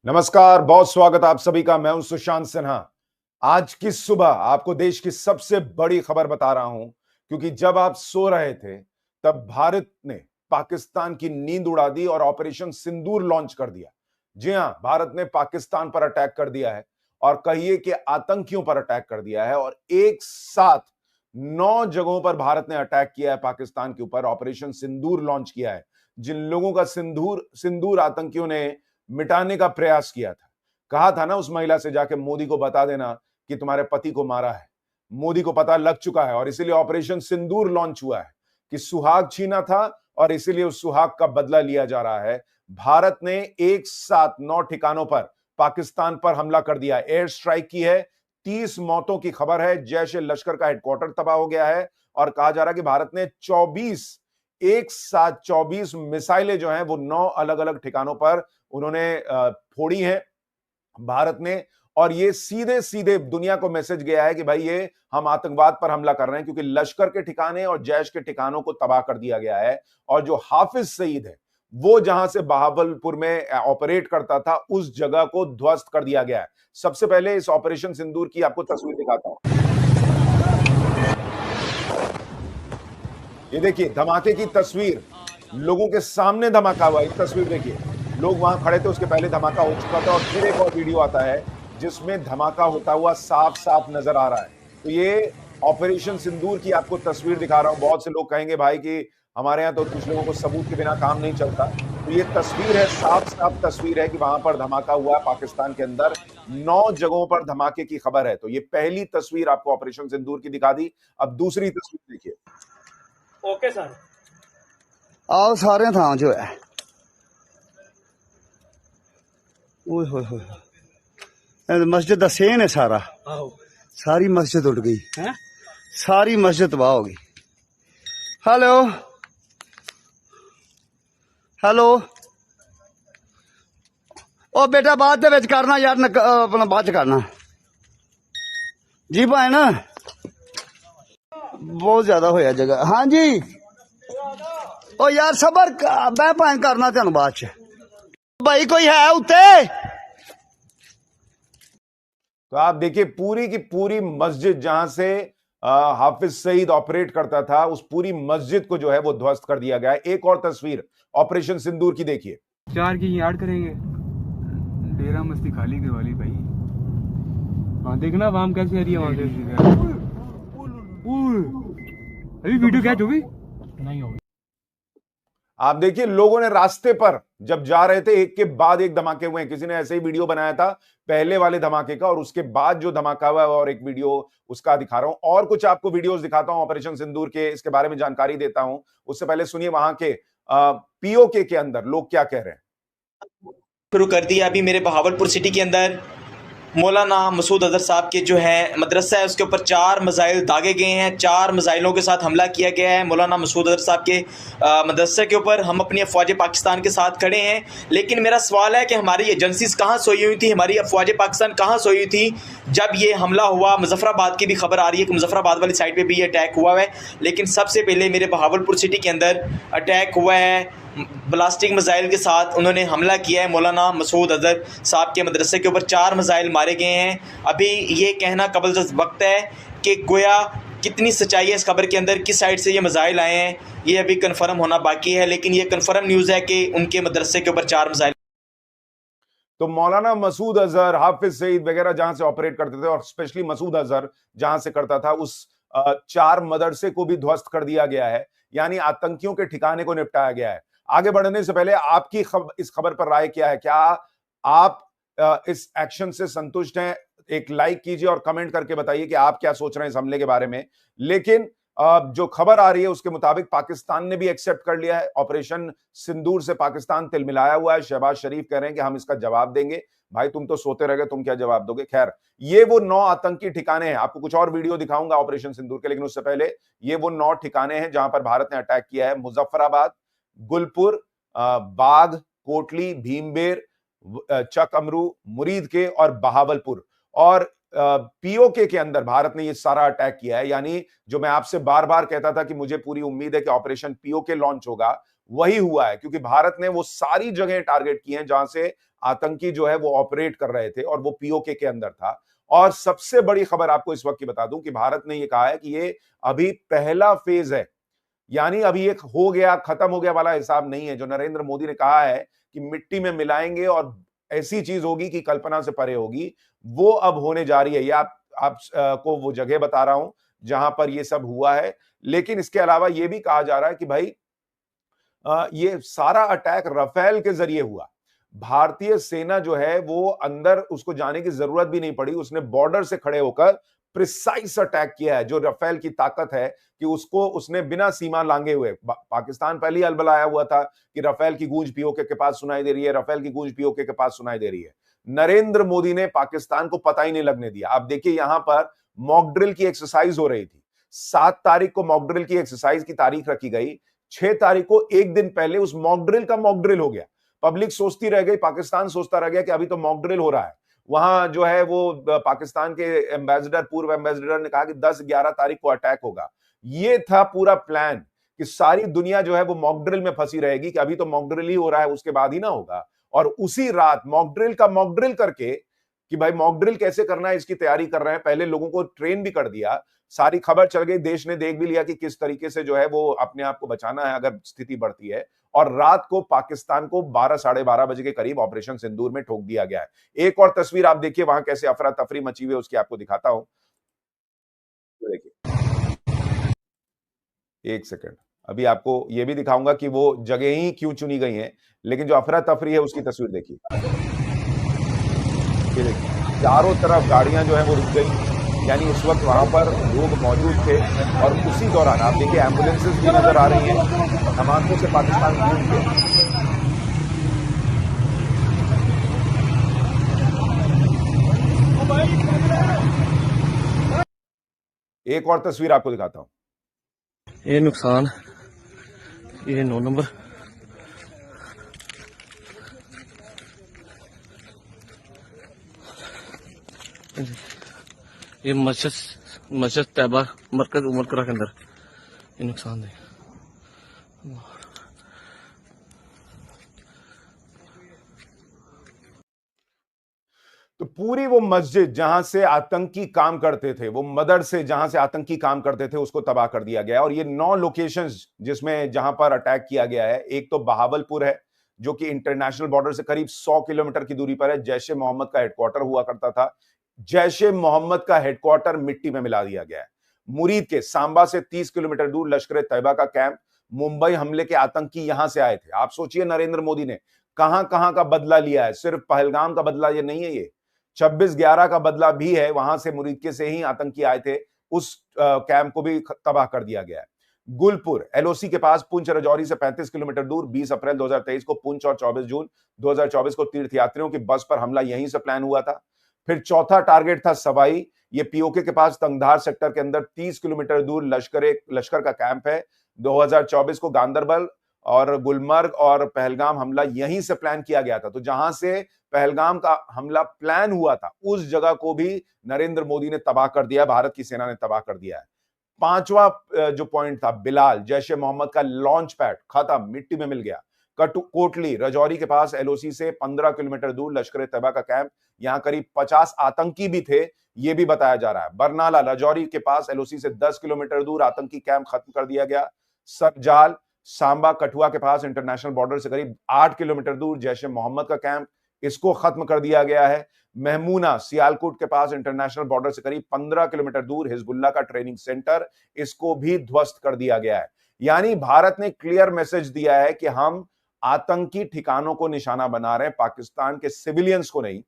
नमस्कार, बहुत स्वागत आप सभी का। मैं हूं सुशांत सिन्हा। आज की सुबह आपको देश की सबसे बड़ी खबर बता रहा हूं, क्योंकि जब आप सो रहे थे तब भारत ने पाकिस्तान की नींद उड़ा दी और ऑपरेशन सिंदूर लॉन्च कर दिया। जी हां, भारत ने पाकिस्तान पर अटैक कर दिया है और कहिए कि आतंकियों पर अटैक कर दिया है और एक साथ 9 जगहों पर भारत ने अटैक किया है पाकिस्तान के ऊपर। ऑपरेशन सिंदूर लॉन्च किया है। जिन लोगों का सिंदूर सिंदूर आतंकियों ने मिटाने का प्रयास किया था, कहा था ना उस महिला से जाके मोदी को बता देना कि तुम्हारे पति को मारा है। मोदी को पता लग चुका है और इसीलिए ऑपरेशन सिंदूर लॉन्च हुआ है कि सुहाग छीना था और इसीलिए उस सुहाग का बदला लिया जा रहा है। भारत ने एक साथ 9 ठिकानों पर पाकिस्तान पर हमला कर दिया, एयर स्ट्राइक की है। 30 मौतों की खबर है। जैश ए लश्कर का हेडक्वार्टर तबाह हो गया है और कहा जा रहा है कि भारत ने 24 एक साथ 24 मिसाइलें जो हैं वो 9 अलग अलग ठिकानों पर उन्होंने फोड़ी हैं भारत ने। और ये सीधे सीधे दुनिया को मैसेज गया है कि भाई ये हम आतंकवाद पर हमला कर रहे हैं, क्योंकि लश्कर के ठिकाने और जैश के ठिकानों को तबाह कर दिया गया है। और जो हाफिज सईद है वो जहां से बहावलपुर में ऑपरेट करता था उस जगह को ध्वस्त कर दिया गया है। सबसे पहले इस ऑपरेशन सिंदूर की आपको तस्वीर दिखाता हूं। ये देखिए धमाके की तस्वीर, लोगों के सामने धमाका हुआ। एक तस्वीर देखिए, लोग वहां खड़े थे, उसके पहले धमाका हो चुका था और फिर एक और वीडियो आता है जिसमें धमाका होता हुआ साफ साफ नजर आ रहा है। तो ये ऑपरेशन सिंदूर की आपको तस्वीर दिखा रहा हूं। बहुत से लोग कहेंगे भाई कि हमारे यहां तो कुछ लोगों को सबूत के बिना काम नहीं चलता। तो ये तस्वीर है, साफ साफ तस्वीर है कि वहां पर धमाका हुआ पाकिस्तान के अंदर। 9 जगहों पर धमाके की खबर है। तो ये पहली तस्वीर आपको ऑपरेशन सिंदूर की दिखा दी। अब दूसरी तस्वीर देखिए। ओके सर, आओ सारे थां जो है ओए होए होए मस्जिद का सेन है सारा। सारी मस्जिद उड़ गई है, सारी मस्जिद तबाह हो गई। हेलो हेलो ओ बेटा बाद दे विच करना यार, अपना बाद च करना जी भाई ना, बहुत ज्यादा होया जगह। हाँ जी ओ यार सबर मैं भाई करना तेन बाद च। भाई कोई है उत्ते? तो आप देखिए पूरी की पूरी मस्जिद जहां से हाफिज सईद ऑपरेट करता था, उस पूरी मस्जिद को जो है वो ध्वस्त कर दिया गया है। एक और तस्वीर ऑपरेशन सिंदूर की देखिए। 4 की यार्ड करेंगे, डेरा मस्ती खाली दिवाली भाई। वहाँ देखना वाम कैसी आ रही है, वहाँ कैसी अभी वीडियो कैच होगी नहीं होगी। आप देखिए लोगों ने रास्ते पर जब जा रहे थे एक के बाद एक धमाके हुए हैं। किसी ने ऐसे ही वीडियो बनाया था पहले वाले धमाके का और उसके बाद जो धमाका हुआ और एक वीडियो उसका दिखा रहा हूं। और कुछ आपको वीडियोस दिखाता हूं ऑपरेशन सिंदूर के, इसके बारे में जानकारी देता हूं। उससे पहले सुनिए वहां के पीओके के अंदर लोग क्या कह रहे हैं। शुरू कर दिया। अभी मेरे बहावलपुर सिटी के अंदर मौलाना मसूद अजहर साहब के जो है मदरसा है उसके ऊपर 4 मिसाइल दागे गए हैं। 4 मिसाइलों के साथ हमला किया गया है मौलाना मसूद अजहर साहब के मदरसे के ऊपर। हम अपनी अफवाज पाकिस्तान के साथ खड़े हैं, लेकिन मेरा सवाल है कि हमारी एजेंसीज कहाँ सोई हुई थी, हमारी अफवाज पाकिस्तान कहाँ सोई हुई थी जब ये हमला हुआ। मुजफ्फराबाद की भी खबर आ रही है कि मुजफ्फराबाद वाली साइड पर भी ये अटैक हुआ है, लेकिन सबसे पहले मेरे बहावलपुर सिटी के अंदर अटैक हुआ है ब्लास्टिक मिसाइल के साथ। उन्होंने हमला किया है मौलाना मसूद अजहर साहब के मदरसे के ऊपर। 4 मिसाइल मारे गए हैं। अभी ये कहना कबल वक्त है कि गोया कितनी सच्चाई है इस खबर के अंदर, किस साइड से ये मिसाइल आए हैं, ये अभी कंफर्म होना बाकी है। लेकिन ये कंफर्म न्यूज़ है कि उनके मदरसे के ऊपर 4 मिसाइल। तो मौलाना मसूद अजहर, हाफिज सईद वगैरह जहां से ऑपरेट करते थे और स्पेशली मसूद अजहर जहां से करता था, उस 4 मदरसे को भी ध्वस्त कर दिया गया है। यानी आतंकियों के ठिकाने को निपटाया गया है। आगे बढ़ने से पहले आपकी इस खबर पर राय क्या है? क्या आप इस एक्शन से संतुष्ट हैं? एक लाइक कीजिए और कमेंट करके बताइए कि आप क्या सोच रहे हैं इस हमले के बारे में। लेकिन जो खबर आ रही है उसके मुताबिक पाकिस्तान ने भी एक्सेप्ट कर लिया है। ऑपरेशन सिंदूर से पाकिस्तान तिलमिलाया हुआ है। शहबाज शरीफ कह रहे हैं कि हम इसका जवाब देंगे। भाई तुम तो सोते रह गए, तुम क्या जवाब दोगे? खैर, ये वो 9 आतंकी ठिकाने हैं। आपको कुछ और वीडियो दिखाऊंगा ऑपरेशन सिंदूर के, लेकिन उससे पहले ये वो 9 ठिकाने हैं जहां पर भारत ने अटैक किया है। मुजफ्फराबाद, गुलपुर, बाग, कोटली, भीमबेर, चक अमरू, मुरीद के और बहावलपुर। और पीओके के अंदर भारत ने ये सारा अटैक किया है। यानी जो मैं आपसे बार बार कहता था कि मुझे पूरी उम्मीद है कि ऑपरेशन पीओके लॉन्च होगा, वही हुआ है, क्योंकि भारत ने वो सारी जगह टारगेट की हैं जहां से आतंकी जो है वो ऑपरेट कर रहे थे और वो पीओके के अंदर था। और सबसे बड़ी खबर आपको इस वक्त की बता दूं कि भारत ने ये कहा है कि ये अभी पहला फेज है, यानी अभी एक हो गया खत्म हो गया वाला हिसाब नहीं है। जो नरेंद्र मोदी ने कहा है कि मिट्टी में मिलाएंगे और ऐसी चीज होगी कि कल्पना से परे होगी, वो अब होने जा रही है। ये आप को वो जगह बता रहा हूं जहां पर ये सब हुआ है। लेकिन इसके अलावा ये भी कहा जा रहा है कि भाई ये सारा अटैक राफेल के जरिए हुआ। भारतीय सेना जो है वो अंदर उसको जाने की जरूरत भी नहीं पड़ी, उसने बॉर्डर से खड़े होकर प्रिसाइज अटैक किया है। जो राफेल की ताकत है कि उसको उसने बिना सीमा लांगे हुए, पाकिस्तान पहले ही अलबलाया हुआ था कि राफेल की गूंज पीओके के पास सुनाई दे रही है, राफेल की गूंज पीओके के पास सुनाई दे रही है। नरेंद्र मोदी ने पाकिस्तान को पता ही नहीं लगने दिया। आप देखिए यहां पर मॉक ड्रिल की एक्सरसाइज हो रही थी। 7 तारीख को मॉक ड्रिल की एक्सरसाइज की तारीख रखी गई, 6 तारीख को एक दिन पहले उस मॉक ड्रिल का मॉक ड्रिल हो गया। पब्लिक सोचती रह गई, पाकिस्तान सोचता रह गया कि अभी तो मॉक ड्रिल हो रहा है। वहां जो है वो पाकिस्तान के एम्बेसडर, पूर्व एम्बेसडर ने कहा कि 10-11 तारीख को अटैक होगा। ये था पूरा प्लान कि सारी दुनिया जो है वो मॉक ड्रिल में फंसी रहेगी कि अभी तो मॉक ड्रिल ही हो रहा है, उसके बाद ही ना होगा। और उसी रात मॉक ड्रिल का मॉक ड्रिल करके कि भाई मॉक ड्रिल कैसे करना है इसकी तैयारी कर रहे हैं, पहले लोगों को ट्रेन भी कर दिया, सारी खबर चल गई, देश ने देख भी लिया कि किस तरीके से जो है वो अपने आप को बचाना है अगर स्थिति बढ़ती है। और रात को पाकिस्तान को 12 साढ़े 12 बजे के करीब ऑपरेशन सिंदूर में ठोक दिया गया है। एक और तस्वीर आप देखिए वहां कैसे अफरा तफरी मची हुई है, उसकी आपको दिखाता हूं। देखिए एक सेकंड, अभी आपको ये भी दिखाऊंगा कि वो जगह ही क्यों चुनी गई हैं, लेकिन जो अफरा तफरी है उसकी तस्वीर देखिए। ये देखिए चारों तरफ गाड़ियां जो है वो रुक गई, यानी उस वक्त वहां पर लोग मौजूद थे। और उसी दौरान आप देखिए एम्बुलेंसेस भी नजर आ रही हैं, धमाकों से पाकिस्तान घूम के। एक और तस्वीर आपको दिखाता हूं। ये नुकसान, ये 9 नंबर, ये मस्जिद तैयबा मरकज उमरकरा के अंदर ये नुकसान है। तो पूरी वो मस्जिद जहां से आतंकी काम करते थे, वो मदरसे जहां से आतंकी काम करते थे, उसको तबाह कर दिया गया। और ये 9 लोकेशंस जिसमें जहां पर अटैक किया गया है, एक तो बहावलपुर है जो कि इंटरनेशनल बॉर्डर से करीब 100 किलोमीटर की दूरी पर है। जैश ए मोहम्मद का हेडक्वार्टर हुआ करता था। जैश ए मोहम्मद का हेडक्वार्टर मिट्टी में मिला दिया गया है। मुरीद के सांबा से 30 किलोमीटर दूर लश्कर ए तैयबा का कैंप। मुंबई हमले के आतंकी यहां से आए थे। आप सोचिए नरेंद्र मोदी ने कहां कहां का बदला लिया है। सिर्फ पहलगाम का बदला ये नहीं है, ये 26/11 का बदला भी है। वहां से मुरीदके से ही आतंकी आए थे, उस कैंप को भी तबाह कर दिया गया है। गुलपुर एलओसी के पास पुंछ राजौरी से 35 किलोमीटर दूर 20 अप्रैल 2023 को पुंछ और 24 जून 2024 को तीर्थयात्रियों की बस पर हमला यहीं से प्लान हुआ था। फिर चौथा टारगेट था सवाई, ये पीओके के पास तंगधार सेक्टर के अंदर 30 किलोमीटर दूर लश्कर का कैंप है। 2024 को गांदरबल और गुलमर्ग और पहलगाम हमला यहीं से प्लान किया गया था। तो जहां से पहलगाम का हमला प्लान हुआ था उस जगह को भी नरेंद्र मोदी ने तबाह कर दिया, भारत की सेना ने तबाह कर दिया है। पांचवा जो पॉइंट था बिलाल, जैश ए मोहम्मद का लॉन्च पैड खत्म, मिट्टी में मिल गया। कोटली राजौरी के पास एलओसी से 15 किलोमीटर दूर लश्कर ए तैयबा का कैंप, यहां करीब 50 आतंकी भी थे, यह भी बताया जा रहा है। बरनाला राजौरी के पास एलओसी से 10 किलोमीटर दूर आतंकी कैंप खत्म कर दिया गया। सरजाल सांबा कठुआ के पास इंटरनेशनल बॉर्डर से करीब 8 किलोमीटर दूर जैश ए मोहम्मद का कैंप, इसको खत्म कर दिया गया है। महमूना सियालकोट के पास इंटरनेशनल बॉर्डर से करीब 15 किलोमीटर दूर हिजबुल्लाह का ट्रेनिंग सेंटर, इसको भी ध्वस्त कर दिया गया है। यानी भारत ने क्लियर मैसेज दिया है कि हम आतंकी ठिकानों को निशाना बना रहे हैं, पाकिस्तान के सिविलियंस को नहीं।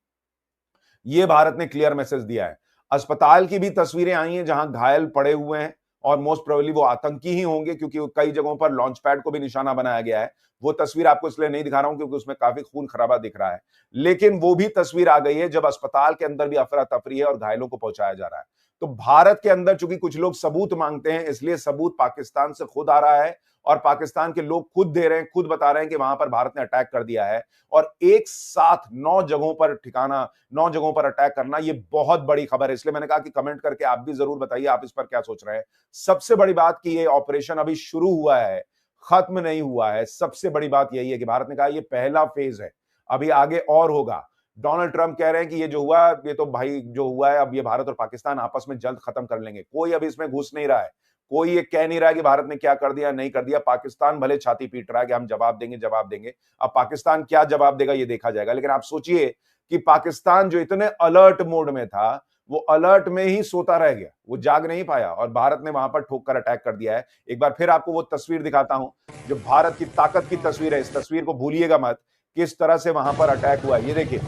यह भारत ने क्लियर मैसेज दिया है। अस्पताल की भी तस्वीरें आई हैं जहां घायल पड़े हुए हैं और मोस्ट प्रोबेबली वो आतंकी ही होंगे, क्योंकि कई जगहों पर लॉन्च पैड को भी निशाना बनाया गया है। वो तस्वीर आपको इसलिए नहीं दिखा रहा हूं क्योंकि उसमें काफी खून खराबा दिख रहा है, लेकिन वो भी तस्वीर आ गई है जब अस्पताल के अंदर भी अफरा तफरी है और घायलों को पहुंचाया जा रहा है। तो भारत के अंदर चूंकि कुछ लोग सबूत मांगते हैं, इसलिए सबूत पाकिस्तान से खुद आ रहा है और पाकिस्तान के लोग खुद दे रहे हैं, खुद बता रहे हैं कि वहां पर भारत ने अटैक कर दिया है। और एक साथ 9 जगहों पर ठिकाना, 9 जगहों पर अटैक करना, ये बहुत बड़ी खबर है। इसलिए मैंने कहा कि कमेंट करके आप भी जरूर बताइए आप इस पर क्या सोच रहे हैं। सबसे बड़ी बात कि ये ऑपरेशन अभी शुरू हुआ है, खत्म नहीं हुआ है। सबसे बड़ी बात यही है कि भारत ने कहा ये पहला फेज है, अभी आगे और होगा। डोनाल्ड ट्रंप कह रहे हैं कि ये जो हुआ ये तो भाई जो हुआ है अब ये भारत और पाकिस्तान आपस में जल्द खत्म कर लेंगे। कोई अभी इसमें घुस नहीं रहा है, कोई ये कह नहीं रहा है कि भारत ने क्या कर दिया नहीं कर दिया। पाकिस्तान भले छाती पीट रहा है कि हम जवाब देंगे जवाब देंगे। अब पाकिस्तान क्या जवाब देगा ये देखा जाएगा। लेकिन आप सोचिए कि पाकिस्तान जो इतने अलर्ट मोड में था वो अलर्ट में ही सोता रह गया, वो जाग नहीं पाया और भारत ने वहां पर ठोक कर अटैक कर दिया है। एक बार फिर आपको वो तस्वीर दिखाता हूं जो भारत की ताकत की तस्वीर है। इस तस्वीर को भूलिएगा मत, किस तरह से वहां पर अटैक हुआ। ये देखिए,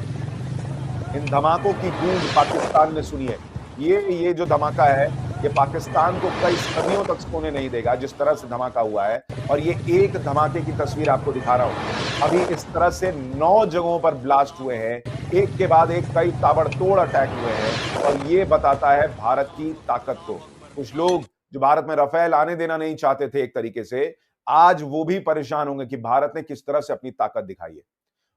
इन धमाकों की गूंज पाकिस्तान ने सुनी है। ये जो धमाका है ये पाकिस्तान को कई सदियों तक सोने नहीं देगा, जिस तरह से धमाका हुआ है। और ये एक धमाके की तस्वीर आपको दिखा रहा हूं। अभी इस तरह से 9 जगहों पर ब्लास्ट हुए हैं, एक के बाद एक कई ताबड़तोड़ अटैक हुए हैं और ये बताता है भारत की ताकत को। कुछ लोग जो भारत में राफेल आने देना नहीं चाहते थे एक तरीके से, आज वो भी परेशान होंगे कि भारत ने किस तरह से अपनी ताकत दिखाई है।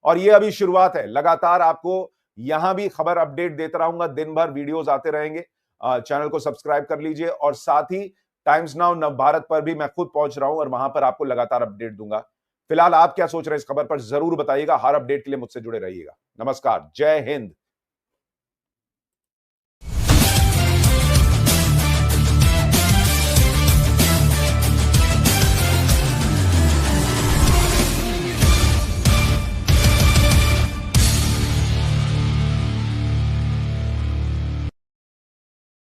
और ये अभी शुरुआत है, लगातार आपको यहां भी खबर अपडेट देता रहूंगा, दिन भर वीडियोस आते रहेंगे। चैनल को सब्सक्राइब कर लीजिए और साथ ही टाइम्स नाउ नव भारत पर भी मैं खुद पहुंच रहा हूं और वहां पर आपको लगातार अपडेट दूंगा। फिलहाल आप क्या सोच रहे हैं इस खबर पर जरूर बताइएगा। हर अपडेट के लिए मुझसे जुड़े रहिएगा। नमस्कार, जय हिंद।